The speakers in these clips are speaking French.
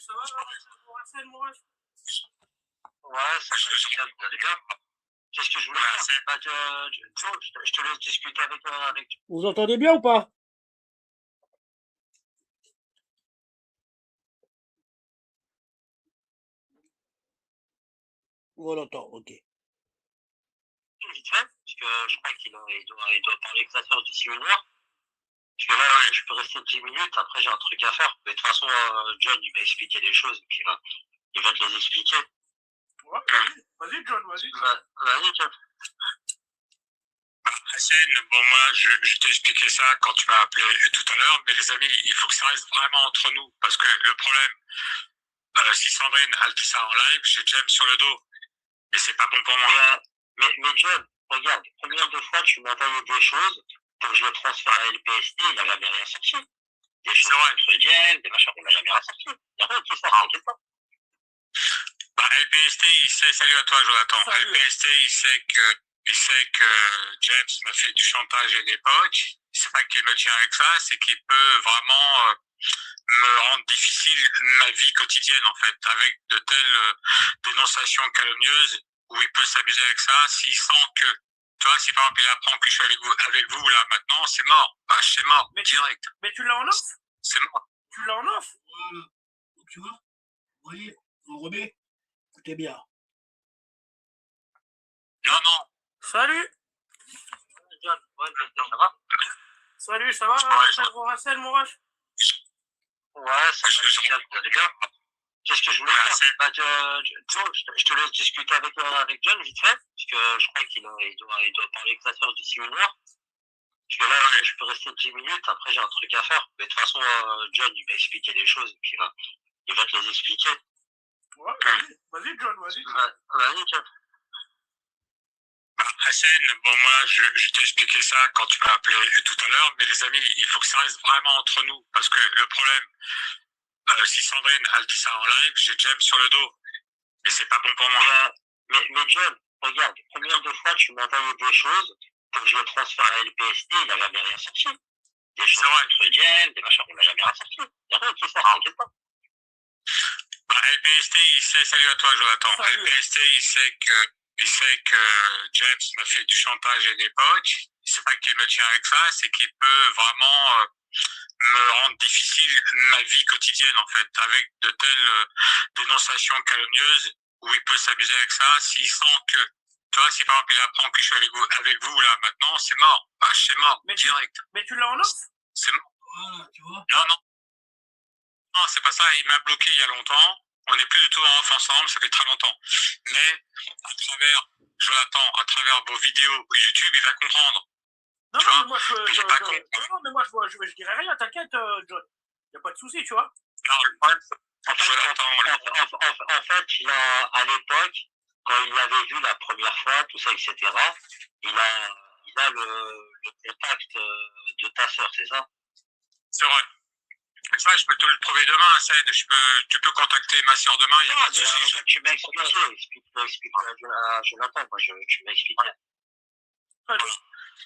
ça va, Racel, mon ref? Ouais, ça va, vous allez bien? Qu'est-ce que je voulais dire? Bah, je te laisse discuter avec... Vous entendez bien ou pas? On entend, ok. Vite fait, parce que je crois qu'il doit parler que ça sort d'ici 1 heure. Parce que là, je peux rester 10 minutes, après j'ai un truc à faire. Mais de toute façon, John, il m'a expliqué des choses, et puis il va te les expliquer. Ouais, vas-y, John, vas-y. Vas-y, John. Hassan, bon moi je t'ai expliqué ça quand tu m'as appelé tout à l'heure, mais les amis, il faut que ça reste vraiment entre nous, parce que le problème, si Sandrine elle dit ça en live, j'ai James sur le dos, et c'est pas bon pour moi. Mais John, regarde, combien de fois tu m'as envoyé des choses pour que je le transfère à LPST, il n'a jamais rien sorti. Des choses contre James, des machins qu'on n'a jamais rien sorti. Il n'y a rien qui sort, t'inquiète pas. Bah, LPST, il sait, salut à toi Jonathan, salut. LPST, il sait que James m'a fait du chantage à une époque. C'est pas qu'il me tient avec ça, c'est qu'il peut vraiment me rendre difficile ma vie quotidienne en fait, avec de telles dénonciations calomnieuses où il peut s'amuser avec ça s'il sent que, tu vois, si par exemple il apprend que je suis avec vous là maintenant, c'est mort. Bah c'est mort, mais direct. Mais tu l'as en off? C'est mort. Tu l'as en off? Voilà. Donc tu vois, vous voyez, on remet. Écoutez bien. Non. Salut. John, ouais, ça va? Salut, ça va, Racel, mon ref? Ouais, ça va, vous allez bien? Qu'est-ce que je voulais dire? Bah, je te laisse discuter avec John vite fait, parce que je crois qu'il doit parler que ça sort d'ici 1 heure. Parce que là, je peux rester 10 minutes, après j'ai un truc à faire. Mais de toute façon, John, il m'a expliqué des choses, et puis il va te les expliquer. Ouais, vas-y, John, vas-y. Vas-y, John. Hassan, bon moi je t'ai expliqué ça quand tu m'as appelé tout à l'heure, mais les amis, il faut que ça reste vraiment entre nous, parce que le problème, si Sandrine elle dit ça en live, j'ai James sur le dos, et c'est pas bon pour moi. Mais John, regarde, combien de fois tu m'as envoyé des choses pour que je le transfère à LPST, il n'a jamais rien sorti. Des choses contre James, des machins qu'on n'a jamais rien sorti. Il n'y a rien qui sort, t'inquiète pas. Bah, LPST, il sait, salut à toi Jonathan, LPST, il sait que James m'a fait du chantage à une époque. C'est pas qu'il me tient avec ça, c'est qu'il peut vraiment me rendre difficile ma vie quotidienne en fait, avec de telles dénonciations calomnieuses où il peut s'amuser avec ça s'il sent que, tu vois, si par exemple il apprend que je suis avec vous là maintenant, c'est mort. Bah, c'est mort, mais direct. Mais tu l'as en off? C'est mort. Voilà, tu vois. Non, c'est pas ça. Il m'a bloqué il y a longtemps. On n'est plus du tout en off ensemble, ça fait très longtemps. Mais à travers, Jonathan, à travers vos vidéos YouTube, il va comprendre. Non, mais moi je dirais rien, t'inquiète, John. Y a pas de souci, tu vois. Non, le problème, En fait, à l'époque, quand il l'avait vu la première fois, tout ça, etc., il a le contact de ta sœur, c'est ça? C'est vrai. Ça, je peux te le prouver demain, tu peux contacter ma soeur demain, il n'y a pas de souci. Tu m'as expliqué à Jonathan, tu m'as expliqué.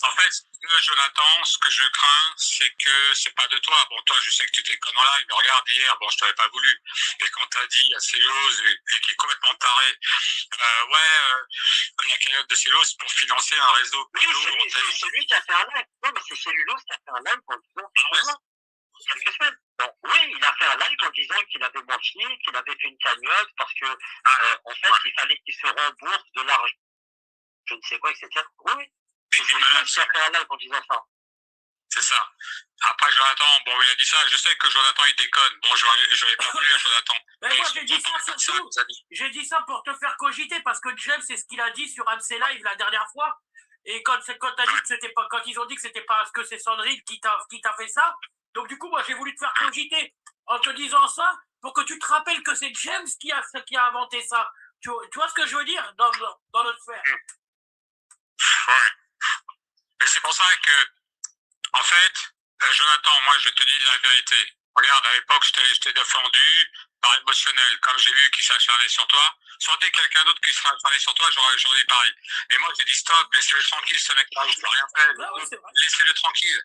En fait, Jonathan, ce que je crains, c'est que c'est pas de toi. Bon, toi, je sais que tu déconnes en live, mais regarde, hier, bon, je t'avais pas voulu. Et quand t'as dit à Célos, et qui est complètement taré, la cagnotte de Célos pour financer un réseau. Oui, c'est lui qui a fait un live. Non, mais c'est Célulos qui a fait un live en disant, quelques semaines. Donc, oui, il a fait un live en disant qu'il avait menti, qu'il avait fait une cagnotte parce que, en fait, il fallait qu'il se rembourse de l'argent. Je ne sais quoi, etc. Oui. C'est lui qui a fait un live en disant ça. C'est ça. Après, Jonathan, bon, il a dit ça. Je sais que Jonathan, il déconne. Bon, je n'avais pas voulu à Jonathan. Mais moi, j'ai dit ça surtout. J'ai dit ça pour te faire cogiter parce que James, c'est ce qu'il a dit sur un de ses lives la dernière fois. Et quand t'as dit que c'était pas, quand ils ont dit que c'était parce que c'est Sandrine qui t'a fait ça. Donc, du coup, moi, j'ai voulu te faire cogiter en te disant ça pour que tu te rappelles que c'est James qui a inventé ça. Tu vois ce que je veux dire dans notre sphère? Ouais. Mais c'est pour ça que, en fait, Jonathan, moi, je te dis la vérité. Regarde, à l'époque, je t'ai défendu par émotionnel. Comme j'ai vu qu'il s'acharnait sur toi, soit t'es quelqu'un d'autre qui s'acharnait sur toi, j'aurais dit pareil. Mais moi, j'ai dit stop, laissez-le tranquille, ce mec-là, je veux rien faire. Laissez-le tranquille.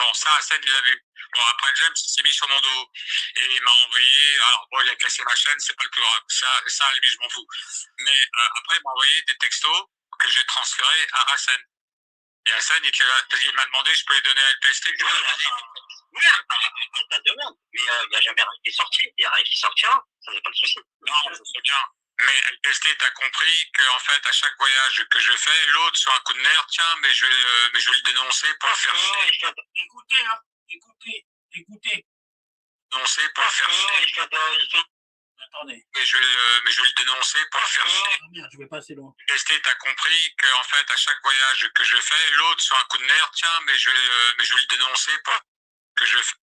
Bon, ça, Hassan, il l'a vu. Bon, après, James, il s'est mis sur mon dos. Et il m'a envoyé, alors bon, il a cassé ma chaîne, c'est pas le plus grave. Ça à la limite, je m'en fous. Mais après, il m'a envoyé des textos que j'ai transférés à Hassan. Et Hassan, il m'a demandé, je peux les donner à LPST. Oui, à ta demande. Mais il n'y a jamais rien qui est sorti. Il y a rien qui sortira. Ça, c'est pas le souci. Non, je sais bien. Mais LPST, t'as compris qu'en fait, à chaque voyage que je fais, l'autre, sur un coup de nerf, tiens, mais je vais le dénoncer pour le faire chier. Écoutez, hein. Écoutez. Dénoncer pour le faire chier. Attendez. Mais je vais le dénoncer pour le faire chier. Ah merde, je vais passer loin. LPST, t'as compris qu'en fait, à chaque voyage que je fais, l'autre, sur un coup de nerf, tiens, mais je vais le dénoncer pour que je fais.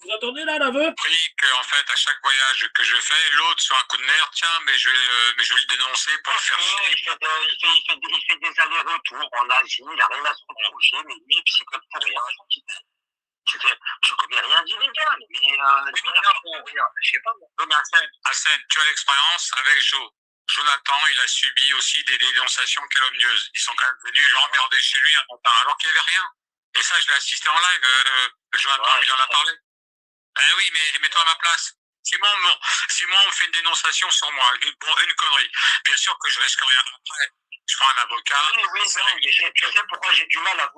Vous entendez là, l'aveu? Compris qu'en fait, à chaque voyage que je fais, l'autre, sur un coup de nerf, tiens, mais je vais le dénoncer pour le faire chier. Il fait des allers-retours en Asie, il n'a rien à se reprocher, mais lui, il psychote pour rien. Je commets rien d'illégal, mais je sais pas. Hassan, tu as l'expérience avec Joe. Jonathan, il a subi aussi des dénonciations calomnieuses. Ils sont quand même venus l'emmerder chez lui un matin, alors qu'il n'y avait rien. Et ça, je l'ai assisté en live. Jonathan, il en a parlé. Ben oui, mais mets-toi à ma place. Si moi, on fait une dénonciation sur moi, une connerie, bien sûr que je risque rien. Après, je prends un avocat. Oui, mais tu sais pourquoi j'ai du mal à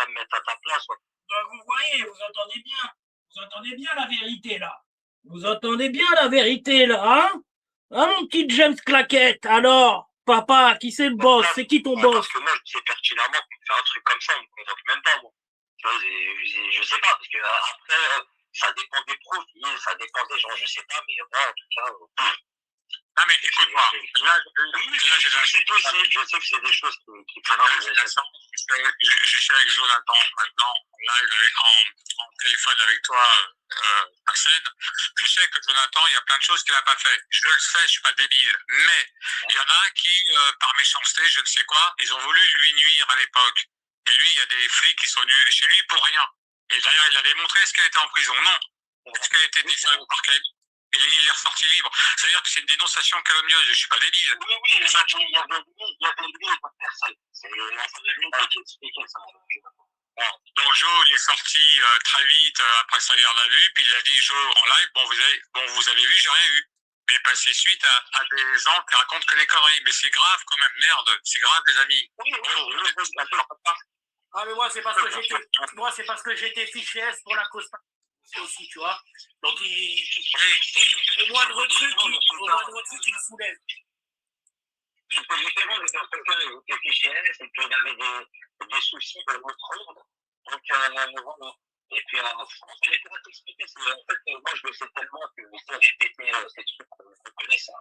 me mettre à ta place. Ben, vous voyez, vous entendez bien la vérité là. Vous entendez bien la vérité là, hein? Hein, mon petit James Claquette, alors, papa, qui c'est le boss? C'est qui ton boss? Parce que moi, je sais pertinemment qu'on fait un truc comme ça, on ne me convoque même pas, moi. Tu vois, je sais pas, parce que après, ça dépend des profils, ça dépend des gens, je sais pas, mais moi, en tout cas. Non, mais écoute-moi. Là, je sais que c'est des choses qui peuvent arriver. Je suis avec Jonathan maintenant, en live, en téléphone avec toi, Hassan. Je sais que Jonathan, il y a plein de choses qu'il n'a pas fait. Je le sais, je suis pas débile. Mais il y en a qui, par méchanceté, je ne sais quoi, ils ont voulu lui nuire à l'époque. Et lui, il y a des flics qui sont venus chez lui pour rien. Et d'ailleurs, il a démontré, est-ce qu'elle était en prison? Non. Est-ce qu'elle était décédée au parquet? Et il est ressorti libre. C'est-à-dire que c'est une dénonciation calomnieuse. Je suis pas débile. Oui, mais ça, il y avait lui et d'autres personnes. Ça devait être expliqué ça. Donc Joe, il est sorti très vite après sa garde à vue, puis il a dit Joe en live, vous avez vu, j'ai rien vu. Mais passer suite à des gens qui racontent que des conneries. Mais c'est grave quand même, merde, c'est grave les amis. Ah mais moi c'est parce que j'étais fiché S pour la cause aussi, tu vois. Donc au moindre truc, il me soulève. Justement, j'étais en train de fiché S et puis il avait des soucis de notre ordre. Donc voilà. Et puis en France, je pourrais t'expliquer, c'est en fait moi je le sais tellement que je vais répéter ces trucs qu'on connaît ça.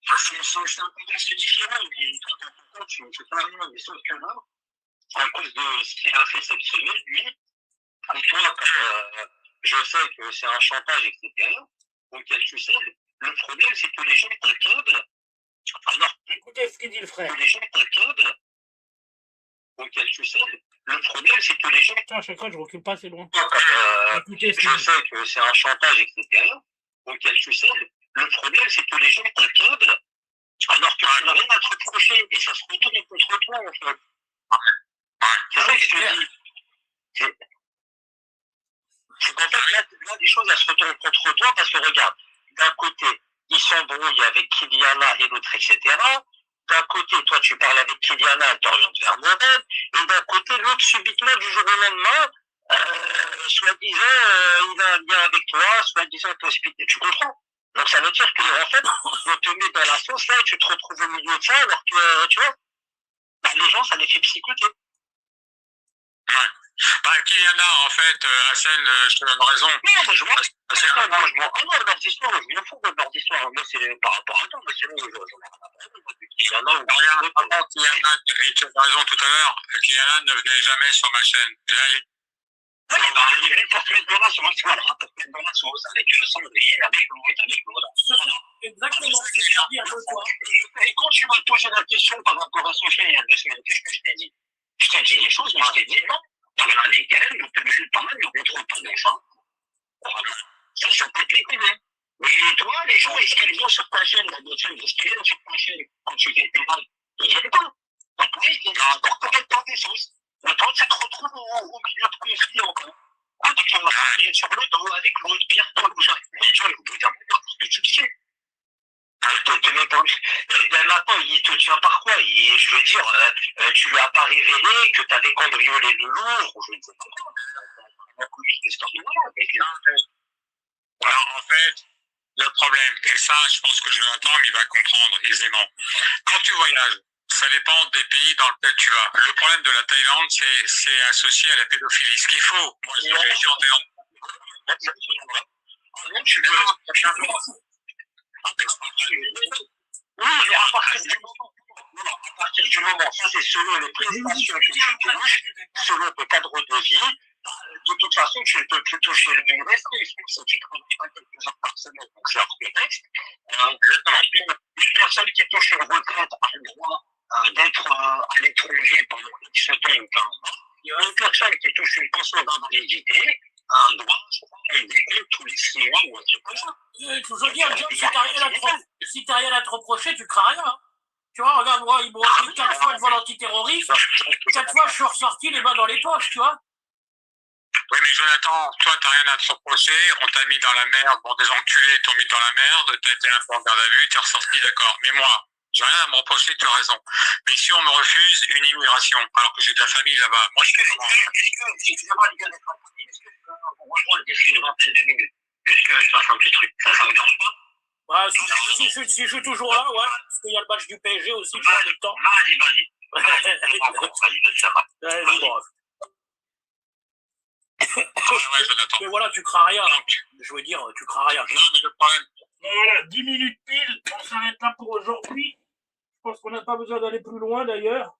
C'est un contexte différent, mais toi, dans ton compte, tu ne fais pas rien, mais sauf que là, à cause de ce qu'il a fait cette semaine, lui, et toi, comme je sais que c'est un chantage, etc., auquel tu sais, le problème, c'est que les gens t'accablent. Alors, écoutez ce qu'il dit le frère. Que les gens t'accablent, auquel tu sais, le problème, c'est que les gens. Putain, à chaque fois, je recule pas assez loin. Écoutez, je sais que c'est un chantage, etc., auquel tu sais, le problème, c'est que les gens t'accablent, alors que tu n'as rien à te reprocher, et ça se retourne contre toi, en fait. C'est ça que je te dis. C'est qu'en fait, là, des choses, elles se retournent contre toi, parce que regarde, d'un côté, ils s'embrouillent avec Kyliana et l'autre, etc. D'un côté, toi, tu parles avec Kyliana, elle t'oriente vers moi-même, et d'un côté, l'autre, subitement, du jour au lendemain, soi-disant, il a un lien avec toi, soi-disant, t'hospitaliser. Tu comprends? Donc, ça veut dire qu'en fait, on te met dans la sauce, là, et tu te retrouves au milieu de ça, alors que, tu vois, bah, les gens, ça les fait psychoter. Ouais. Bah, Kyliana, en fait, Hassan, je te donne raison. Non, mais je m'en fous. Leurs histoires, je m'en fous de leurs histoires. Moi, c'est par rapport à toi, mais sinon, j'en ai rien à parler. Kyliana, Kyliana, et tu as raison tout à l'heure, Kyliana ne venait jamais sur ma chaîne. Là, oui, bah, il est venu pour te mettre dans la sauce, voilà, pour te mettre dans la sauce, avec Sandrine, avec l'autre, avec l'autre. Exactement ce que je viens de dire de toi. Et quand tu m'as posé la question par rapport à son chien il y a 2 semaines, qu'est-ce que je t'ai dit? Je t'ai dit les choses, mais je t'ai dit non. Parle avec elle, ne te mêle pas, ne rentre pas dans ça. Voilà. Ça peut t'écouter. Mais toi, les gens, est-ce qu'ils vont sur ta chaîne, est-ce qu'ils viennent sur ta chaîne quand tu fais tes balles? Ils viennent pas. Donc oui, ils viennent encore quand elle parle des choses. Le temps, tu te retrouves au milieu de conflits encore. Avec sur le dos, avec l'autre, pire, toi, le genre, au bout d'un moment, parce que tu le sais. Maintenant, il te tient par quoi? Je veux dire, tu lui as pas révélé que tu avais cambriolé le Louvre, ou je ne sais pas quoi. Alors, en fait, le problème, et ça, je pense que Jonathan, il va comprendre aisément. Quand tu voyages, ça dépend des pays dans lesquels tu vas. Le problème de la Thaïlande, c'est associé à la pédophilie. Ce qu'il faut, moi, je suis en Thaïlande. Oui, mais à partir du moment, ça c'est selon les prestations que tu touches, selon tes cadres de vie, de toute façon, tu ne peux plus toucher le même reste, mais si tu travailles pas quelques heures par semaine, donc c'est hors contexte. Une personne qui touche une retraite a le droit d'être à l'étranger pendant 17 ans ou 15 ans. Une personne qui touche une pension d'invalidité a un droit, je crois, à une décompte tous les 6 mois ou un truc comme ça. Je veux dire, John, si t'as rien à te reprocher, tu crains rien. Hein. Tu vois, regarde, moi, ils m'ont dit 4 fois de vol antiterroriste. 4 fois, je suis ressorti les mains dans les poches, tu vois. Oui, mais Jonathan, toi, t'as rien à te reprocher, on t'a mis dans la merde, bon, des enculés t'ont mis dans la merde, t'as été un peu en garde à vue, t'es ressorti, d'accord. Mais moi, j'ai rien à me reprocher, tu as raison. Mais si on me refuse une immigration, alors que j'ai de la famille là-bas, moi, je fais comment? Excusez-moi, les gars, est-ce que on rejoint le défi de 22 minutes? Juste que je fasse un petit truc. Ça vous dérange pas? Ouais, si je suis toujours là, ouais, parce qu'il y a le match du PSG aussi, tu vois, en même temps. Vas-y. Vas-y, ça va. Vas-y, bon. Ouais, Jonathan. Mais voilà, tu crains rien. Je veux dire, tu crains rien. Non, mais le problème... Voilà, 10 minutes pile, on s'arrête là pour aujourd'hui. Je pense qu'on n'a pas besoin d'aller plus loin d'ailleurs.